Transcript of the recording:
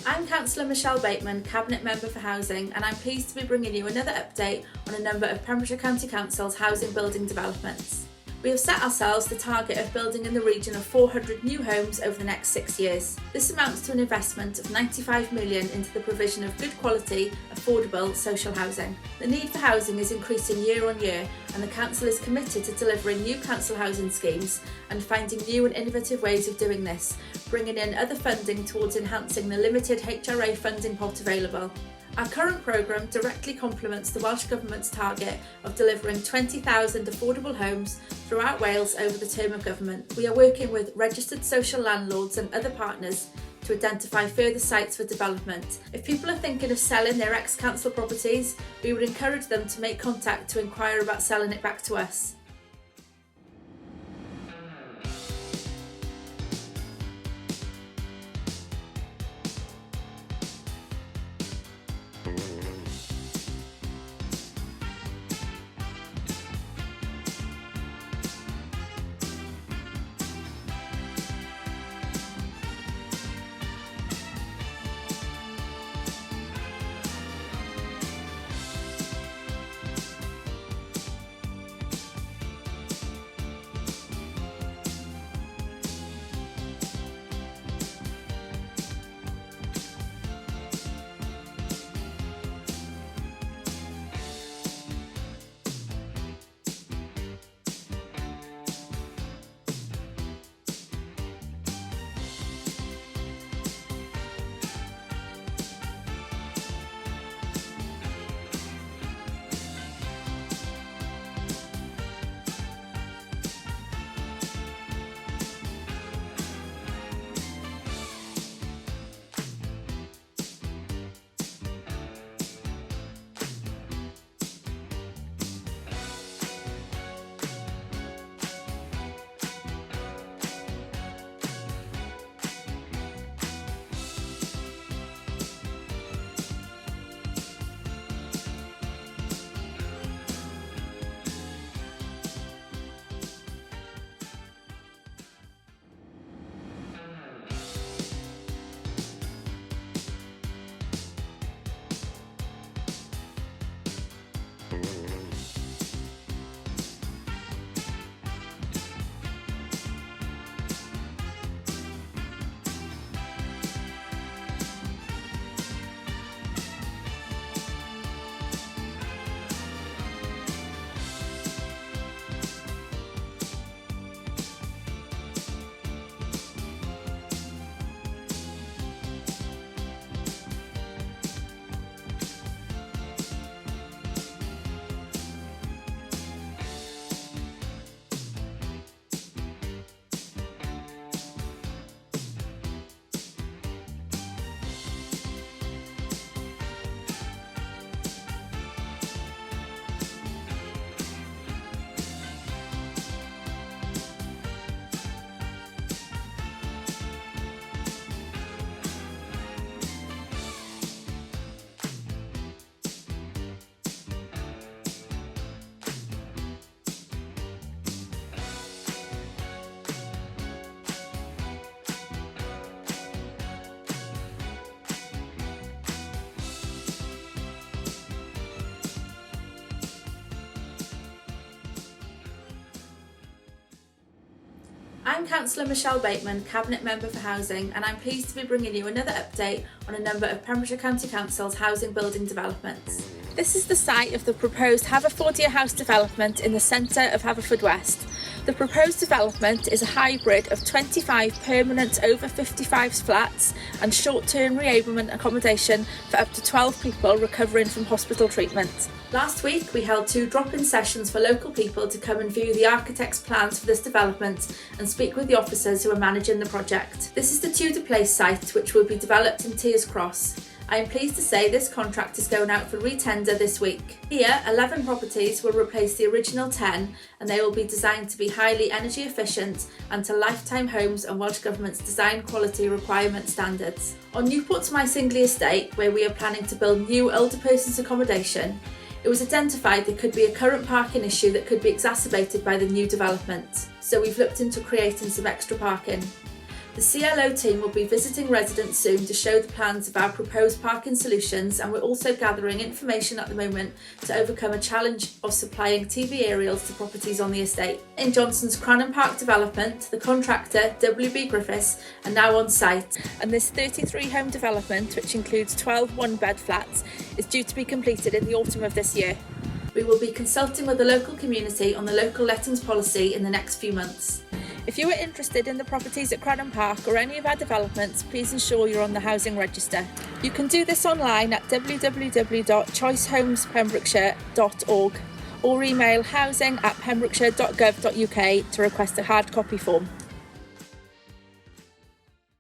I'm Councillor Michelle Bateman, Cabinet Member for Housing, and I'm pleased to be bringing you another update on a number of Pembrokeshire County Council's housing building developments. We have set ourselves the target of building in the region of 400 new homes over the next 6 years. This amounts to an investment of £95 million into the provision of good quality, affordable social housing. The need for housing is increasing year on year, and the Council is committed to delivering new council housing schemes and finding new and innovative ways of doing this, bringing in other funding towards enhancing the limited HRA funding pot available. Our current programme directly complements the Welsh Government's target of delivering 20,000 affordable homes throughout Wales over the term of government. We are working with registered social landlords and other partners to identify further sites for development. If people are thinking of selling their ex-council properties, we would encourage them to make contact to inquire about selling it back to us. I'm Councillor Michelle Bateman, Cabinet Member for Housing, and I'm pleased to be bringing you another update on a number of Pembrokeshire County Council's housing building developments. This is the site of the proposed Haverfordia House development in the centre of Haverfordwest. The proposed development is a hybrid of 25 permanent over 55s flats and short-term reablement accommodation for up to 12 people recovering from hospital treatment. Last week we held 2 drop-in sessions for local people to come and view the architect's plans for this development and speak with the officers who are managing the project. This is the Tudor Place site, which will be developed in Tiers Cross. I am pleased to say this contract is going out for re-tender this week. Here, 11 properties will replace the original 10, and they will be designed to be highly energy efficient and to Lifetime Homes and Welsh Government's design quality requirement standards. On Newport's My Singley estate, where we are planning to build new older persons accommodation, it was identified there could be a current parking issue that could be exacerbated by the new development, so we've looked into creating some extra parking. The CLO team will be visiting residents soon to show the plans of our proposed parking solutions, and we're also gathering information at the moment to overcome a challenge of supplying TV aerials to properties on the estate. In Johnson's Cranham Park development, the contractor, WB Griffiths, are now on site, and this 33-home development, which includes 12 one-bed flats, is due to be completed in the autumn of this year. We will be consulting with the local community on the local lettings policy in the next few months. If you are interested in the properties at Cranham Park or any of our developments, please ensure you're on the housing register. You can do this online at www.choicehomespembrokeshire.org or email housing@pembrokeshire.gov.uk to request a hard copy form.